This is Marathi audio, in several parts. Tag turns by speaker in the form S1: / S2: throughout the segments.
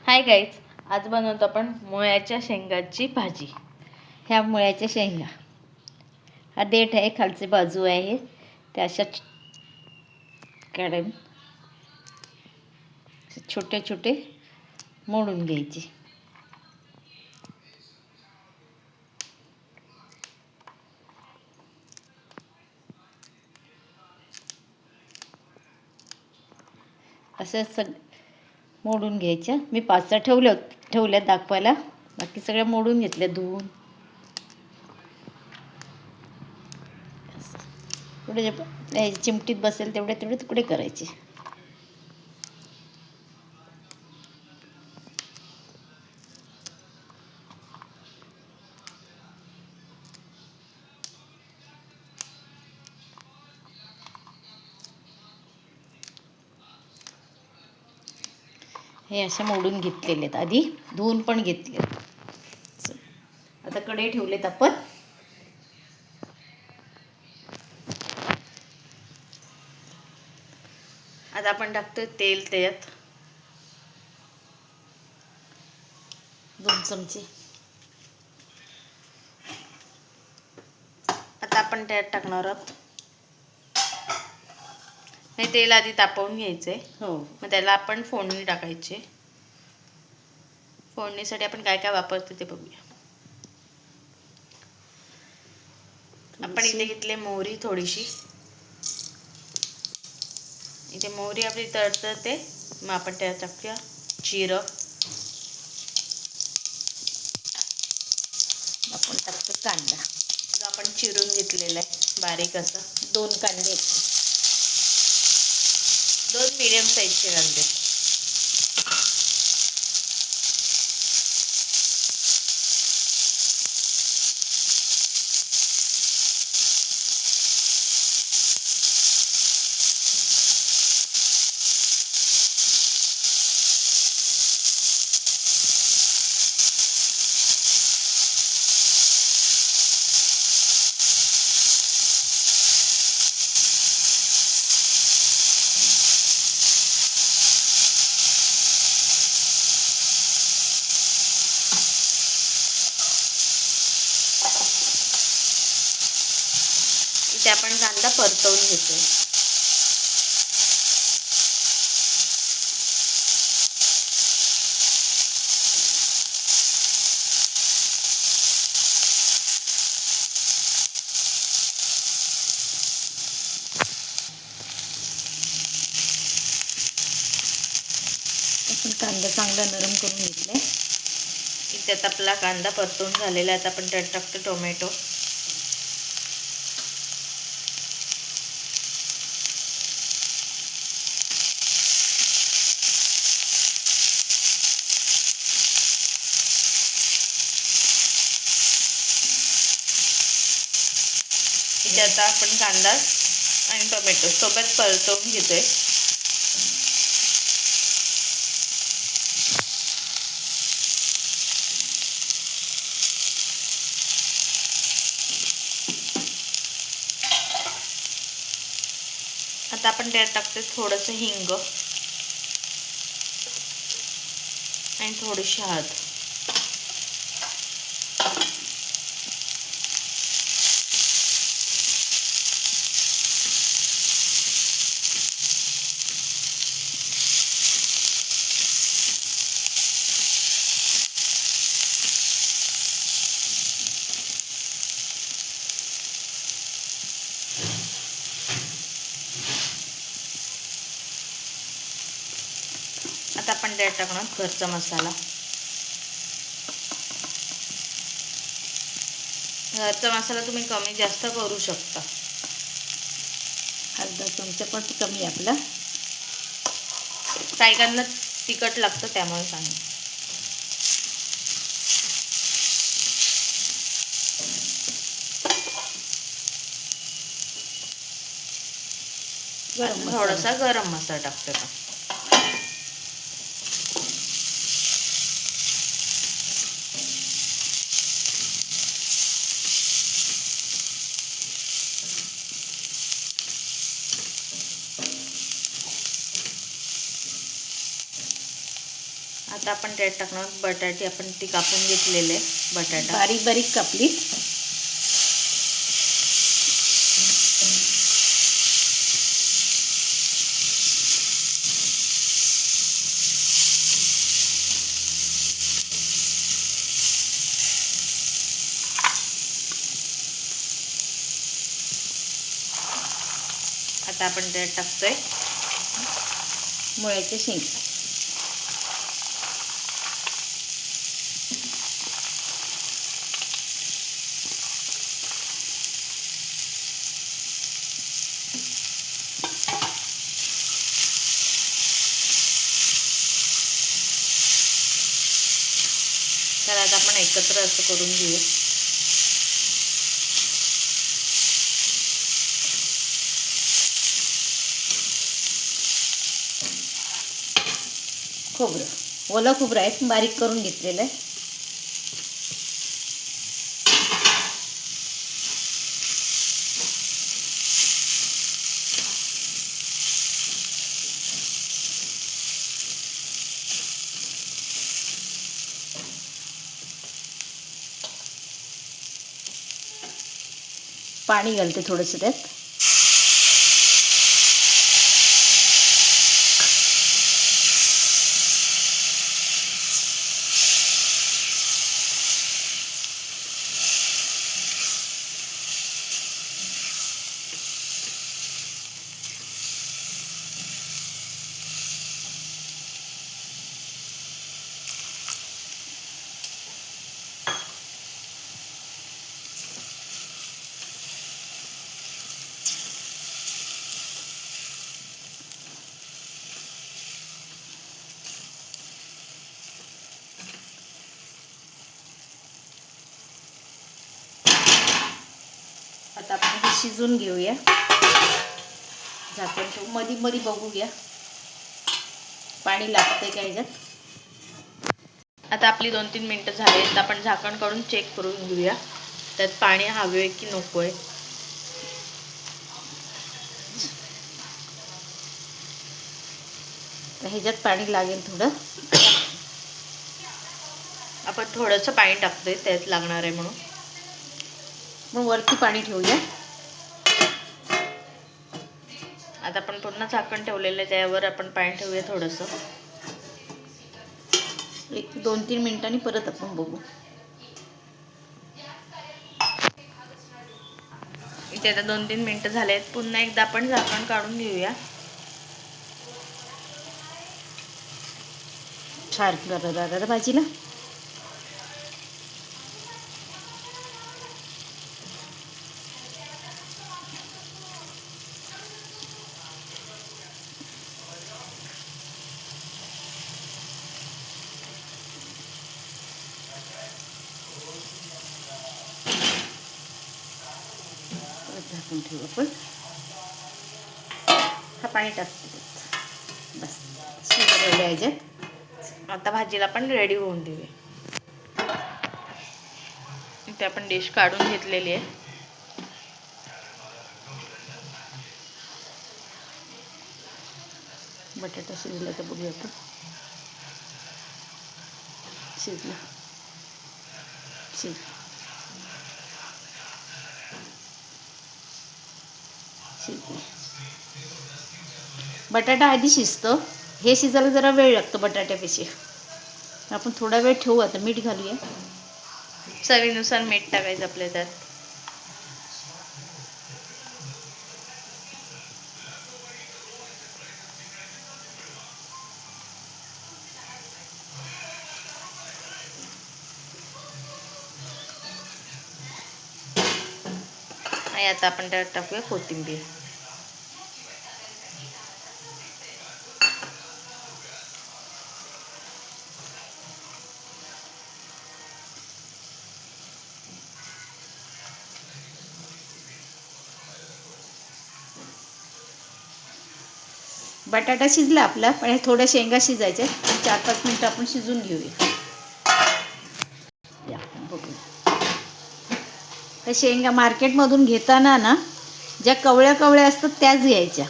S1: हाय गाईज, आज बनवतो आपण मुळ्याच्या शेंगाची भाजी.
S2: ह्या मुळ्याच्या शेंगा, हा देठ आहे, खालचे बाजू आहे, त्या अशा काढून छोटे छोटे मोडून घ्यायचे. असं मोडून घ्यायच्या. मी 5-6 ठेवल्या दाखवायला, बाकी सगळ्या मोडून घेतल्या धुवून. थोडे चिमटीत बसेल तेवढे तुकडे करायचे. हे असे मोडून घेतलेले आहेत, आधी धुवून पण घेतले. आता कढई ठेवलेत आपण.
S1: आता आपण टाकतोय तेल, त्यात
S2: 2 चमचे.
S1: आता आपण त्यात टाकणार आहोत. हे तेल आधी तापवून घ्यायचे.
S2: हो,
S1: मग त्याला आपण फोडणी टाकायची. फोडणीसाठी आपण काय काय वापरतो ते बघूया. आपण इथे घेतले मोहरी थोडीशी. इथे मोहरी आपली तडतडते, मग आपण त्यात टाकूया जिरं.
S2: आपण टाकतो कांदा,
S1: जो आपण चिरून घेतलेला आहे बारीक असा.
S2: 2 कांदे,
S1: 2 मीडियम साईजचे कांदे. इथे आपण कांदा परतवून घेतोय.
S2: आपण कांदा चांगला नरम करून घेतला.
S1: इथे आता आपला कांदा परतवून झालेला आहे. आता आपण त्यात टाकतो टोमॅटो. इथे आता आपण कांदा आणि टोमॅटो सोबत परतवून घेतोय. आता आपण त्यात टाकतोय थोडंसं हिंग आणि थोडीशी हळद. आता आपण त्यात टाकणार घरचा मसाला. घरचा मसाला तुम्ही कमी जास्त करू शकता.
S2: अर्धा चमचा पण कमी आपला.
S1: काहीकांना तिखट लागतं त्यामुळे सांग. थोडासा गरम मसाला टाकतो का. आता आपण त्यात टाकणार बटाटे. आपण ती कापून घेतलेले बटाटा
S2: बारीक बारीक कापली.
S1: आता आपण त्यात टाकतोय
S2: मुळ्याचे शेंग.
S1: तर आता आपण एकत्र असं करून घेऊया.
S2: खोबरं, ओलं खोबरं आहे, बारीक करून घेतलेलं आहे. पाणी घालते थोडंसं त्यात. आता आपण हे शिजून घेऊया. झाकण ठेवून मध्ये मध्ये बघूया पाणी लागतंय का ह्याच्यात.
S1: आता आपली 2-3 मिनटं झाले तर आपण झाकण काढून चेक करून घेऊया त्यात पाणी हवे की नको आहे.
S2: तर ह्याच्यात पाणी लागेल थोडं.
S1: आपण थोडंसं पाणी टाकतोय त्यात लागणार आहे म्हणून.
S2: मग वरती पाणी ठेवूया.
S1: आता आपण पूर्ण झाकण ठेवलेलं आहे त्यावर आपण पाणी ठेवूया थोडंसं.
S2: 1-2-3 मिनिटांनी परत आपण बघू.
S1: इथे आता 2-3 मिनटं झाले आहेत. पुन्हा एकदा आपण झाकण काढून घेऊया.
S2: छान दादा भाजीला. झाकून ठेवू आपण. हा पाणी टाकतो बस. शिजवलेलं आहे ह्याच्यात.
S1: आता भाजीला पण रेडी होऊन देऊया. इथे आपण डिश काढून घेतलेली आहे.
S2: बटाटा शिजला तर बघूया आपण. शिजला. बटाटा आधी शिजतो. हे शिजायला जरा वेळ लागतो बटाट्यापेक्षा. आपण थोडा वेळ ठेवू. आता मीठ घालूया.
S1: चवीनुसार मीठ टाकायचं आपल्या त्यात. आणि आता आपण त्यात टाकूया कोथिंबीर.
S2: बटाटा शिजला आपला, पण थोड्या शेंगा शिजायच्या. 4-5 मिनटं आपण शिजून घेऊया. त्या शेंगा मार्केटमधून घेताना ना ज्या कवळ्या कवळ्या असतात त्याच घ्यायच्या,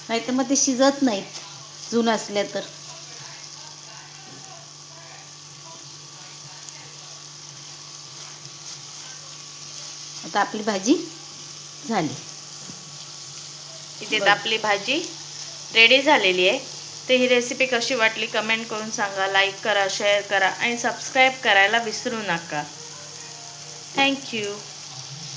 S2: नाहीतर मग ते शिजत नाहीत जुनं असल्या तर. आता आपली भाजी झाली.
S1: इथे तर आपली भाजी रेडी झालेली आहे. तर ही रेसिपी कशी वाटली कमेंट करून सांगा. लाईक करा, शेअर करा आणि सबस्क्राईब करायला विसरू नका. थँक्यू.